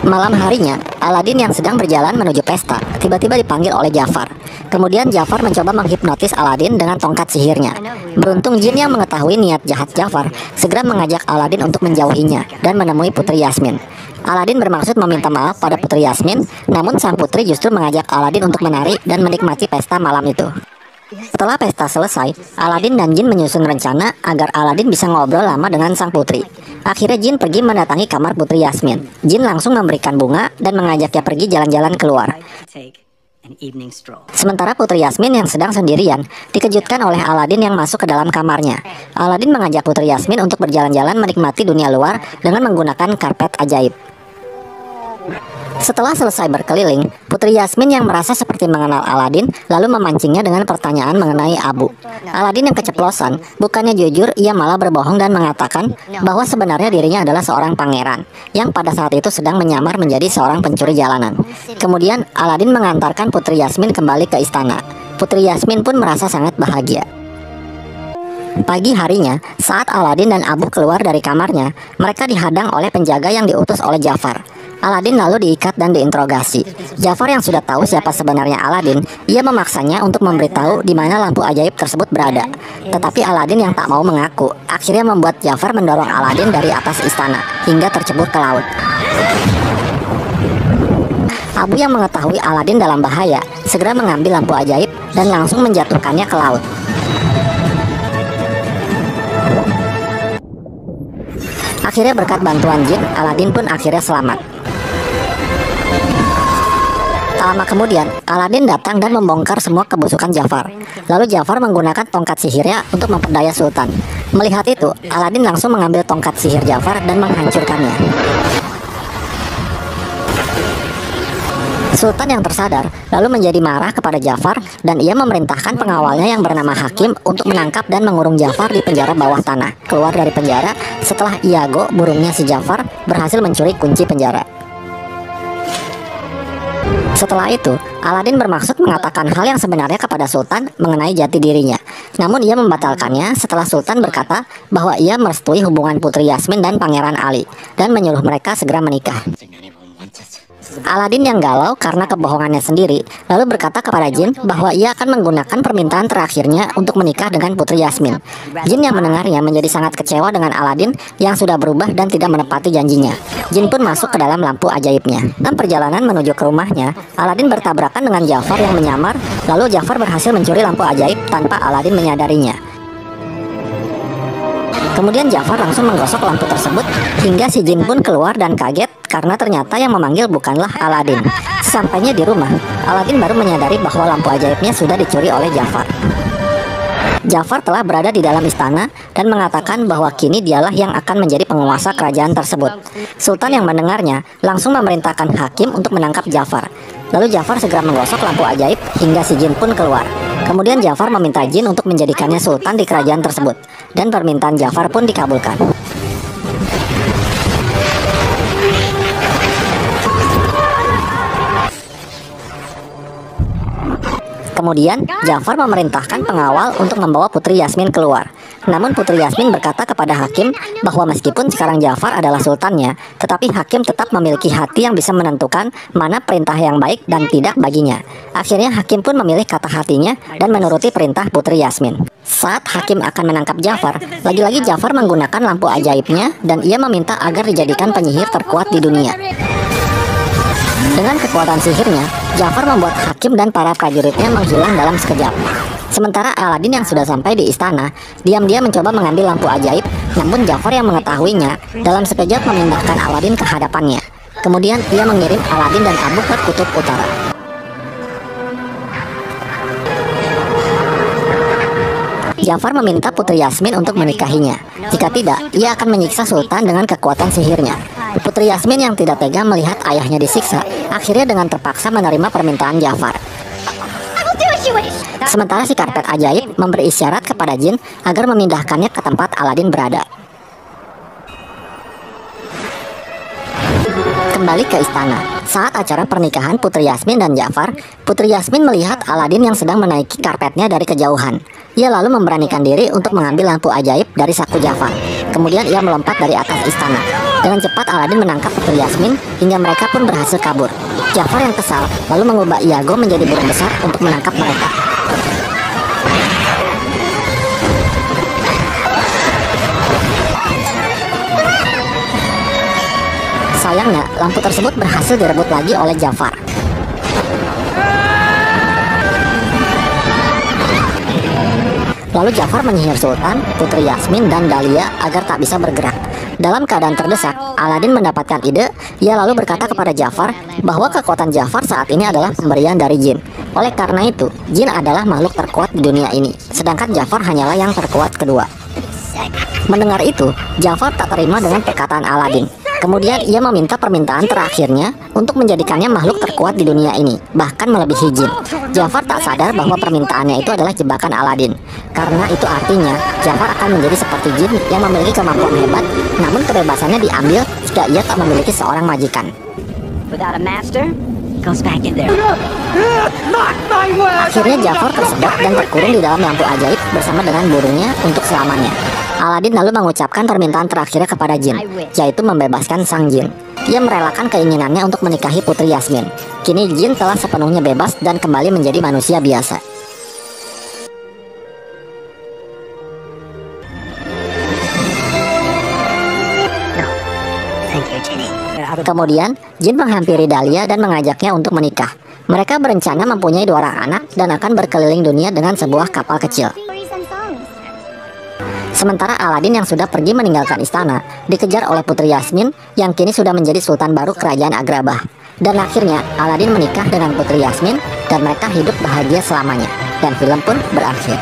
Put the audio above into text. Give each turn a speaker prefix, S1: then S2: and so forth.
S1: Malam harinya, Aladin yang sedang berjalan menuju pesta tiba-tiba dipanggil oleh Jafar. Kemudian Jafar mencoba menghipnotis Aladin dengan tongkat sihirnya. Beruntung jin yang mengetahui niat jahat Jafar segera mengajak Aladin untuk menjauhinya dan menemui Putri Yasmin. Aladin bermaksud meminta maaf pada Putri Yasmin, namun sang putri justru mengajak Aladin untuk menari dan menikmati pesta malam itu. Setelah pesta selesai, Aladin dan Jin menyusun rencana agar Aladin bisa ngobrol lama dengan sang putri. Akhirnya Jin pergi mendatangi kamar Putri Yasmin. Jin langsung memberikan bunga dan mengajaknya pergi jalan-jalan keluar. Sementara Putri Yasmin yang sedang sendirian dikejutkan oleh Aladin yang masuk ke dalam kamarnya. Aladin mengajak Putri Yasmin untuk berjalan-jalan menikmati dunia luar dengan menggunakan karpet ajaib. Setelah selesai berkeliling, Putri Yasmin yang merasa seperti mengenal Aladin lalu memancingnya dengan pertanyaan mengenai Abu. Aladin yang keceplosan, bukannya jujur, ia malah berbohong dan mengatakan bahwa sebenarnya dirinya adalah seorang pangeran yang pada saat itu sedang menyamar menjadi seorang pencuri jalanan. Kemudian Aladin mengantarkan Putri Yasmin kembali ke istana. Putri Yasmin pun merasa sangat bahagia. Pagi harinya, saat Aladin dan Abu keluar dari kamarnya, mereka dihadang oleh penjaga yang diutus oleh Jafar. Aladin lalu diikat dan diinterogasi. Jafar yang sudah tahu siapa sebenarnya Aladin, ia memaksanya untuk memberitahu di mana lampu ajaib tersebut berada. Tetapi Aladin yang tak mau mengaku, akhirnya membuat Jafar mendorong Aladin dari atas istana hingga tercebur ke laut. Abu yang mengetahui Aladin dalam bahaya, segera mengambil lampu ajaib dan langsung menjatuhkannya ke laut. Akhirnya berkat bantuan jin, Aladin pun akhirnya selamat. Tak lama kemudian, Aladin datang dan membongkar semua kebusukan Jafar. Lalu Jafar menggunakan tongkat sihirnya untuk memperdaya Sultan. Melihat itu, Aladin langsung mengambil tongkat sihir Jafar dan menghancurkannya. Sultan yang tersadar lalu menjadi marah kepada Jafar dan ia memerintahkan pengawalnya yang bernama Hakim untuk menangkap dan mengurung Jafar di penjara bawah tanah. Keluar dari penjara setelah Iago, burungnya si Jafar, berhasil mencuri kunci penjara. Setelah itu, Aladin bermaksud mengatakan hal yang sebenarnya kepada Sultan mengenai jati dirinya. Namun ia membatalkannya setelah Sultan berkata bahwa ia merestui hubungan Putri Yasmin dan Pangeran Ali dan menyuruh mereka segera menikah. Aladin yang galau karena kebohongannya sendiri lalu berkata kepada Jin bahwa ia akan menggunakan permintaan terakhirnya untuk menikah dengan Putri Yasmin. Jin yang mendengarnya menjadi sangat kecewa dengan Aladin yang sudah berubah dan tidak menepati janjinya. Jin pun masuk ke dalam lampu ajaibnya. Dalam perjalanan menuju ke rumahnya, Aladin bertabrakan dengan Jafar yang menyamar, lalu Jafar berhasil mencuri lampu ajaib tanpa Aladin menyadarinya. Kemudian Jafar langsung menggosok lampu tersebut hingga si Jin pun keluar dan kaget karena ternyata yang memanggil bukanlah Aladin. Sesampainya di rumah, Aladin baru menyadari bahwa lampu ajaibnya sudah dicuri oleh Jafar. Jafar telah berada di dalam istana dan mengatakan bahwa kini dialah yang akan menjadi penguasa kerajaan tersebut. Sultan yang mendengarnya langsung memerintahkan Hakim untuk menangkap Jafar. Lalu Jafar segera menggosok lampu ajaib hingga si Jin pun keluar. Kemudian Jafar meminta Jin untuk menjadikannya sultan di kerajaan tersebut, dan permintaan Jafar pun dikabulkan. Kemudian Jafar memerintahkan pengawal untuk membawa Putri Yasmin keluar. Namun Putri Yasmin berkata kepada Hakim bahwa meskipun sekarang Jafar adalah sultannya, tetapi Hakim tetap memiliki hati yang bisa menentukan mana perintah yang baik dan tidak baginya. Akhirnya Hakim pun memilih kata hatinya dan menuruti perintah Putri Yasmin. Saat Hakim akan menangkap Jafar, lagi-lagi Jafar menggunakan lampu ajaibnya dan ia meminta agar dijadikan penyihir terkuat di dunia. Dengan kekuatan sihirnya, Jafar membuat Hakim dan para prajuritnya menghilang dalam sekejap. Sementara Aladin yang sudah sampai di istana, diam-diam mencoba mengambil lampu ajaib, namun Jafar yang mengetahuinya dalam sekejap memindahkan Aladin ke hadapannya. Kemudian ia mengirim Aladin dan Abu ke kutub utara. Jafar meminta Putri Yasmin untuk menikahinya. Jika tidak, ia akan menyiksa Sultan dengan kekuatan sihirnya. Putri Yasmin yang tidak tega melihat ayahnya disiksa, akhirnya dengan terpaksa menerima permintaan Jafar. Sementara si karpet ajaib memberi isyarat kepada Jin agar memindahkannya ke tempat Aladin berada. Kembali ke istana. Saat acara pernikahan Putri Yasmin dan Jafar, Putri Yasmin melihat Aladin yang sedang menaiki karpetnya dari kejauhan. Ia lalu memberanikan diri untuk mengambil lampu ajaib dari saku Jafar. Kemudian ia melompat dari atas istana. Dengan cepat Aladin menangkap Putri Yasmin hingga mereka pun berhasil kabur. Jafar yang kesal lalu mengubah Iago menjadi burung besar untuk menangkap mereka. Sayangnya, lampu tersebut berhasil direbut lagi oleh Jafar. Lalu Jafar menyihir Sultan, Putri Yasmin, dan Dahlia agar tak bisa bergerak. Dalam keadaan terdesak, Aladin mendapatkan ide. Ia lalu berkata kepada Jafar bahwa kekuatan Jafar saat ini adalah pemberian dari jin. Oleh karena itu, jin adalah makhluk terkuat di dunia ini, sedangkan Jafar hanyalah yang terkuat kedua. Mendengar itu, Jafar tak terima dengan perkataan Aladin. Kemudian ia meminta permintaan terakhirnya untuk menjadikannya makhluk terkuat di dunia ini, bahkan melebihi jin. Jafar tak sadar bahwa permintaannya itu adalah jebakan Aladin. Karena itu artinya Jafar akan menjadi seperti jin yang memiliki kemampuan hebat, namun kebebasannya diambil jika ia tak memiliki seorang majikan. Akhirnya Jafar tersedot dan terkurung di dalam lampu ajaib bersama dengan burungnya untuk selamanya. Aladin lalu mengucapkan permintaan terakhirnya kepada jin, yaitu membebaskan sang jin. Ia merelakan keinginannya untuk menikahi Putri Yasmin. Kini jin telah sepenuhnya bebas dan kembali menjadi manusia biasa. Kemudian, jin menghampiri Dahlia dan mengajaknya untuk menikah. Mereka berencana mempunyai 2 orang anak dan akan berkeliling dunia dengan sebuah kapal kecil. Sementara Aladin yang sudah pergi meninggalkan istana dikejar oleh Putri Yasmin yang kini sudah menjadi sultan baru kerajaan Agrabah. Dan akhirnya Aladin menikah dengan Putri Yasmin dan mereka hidup bahagia selamanya. Dan film pun berakhir.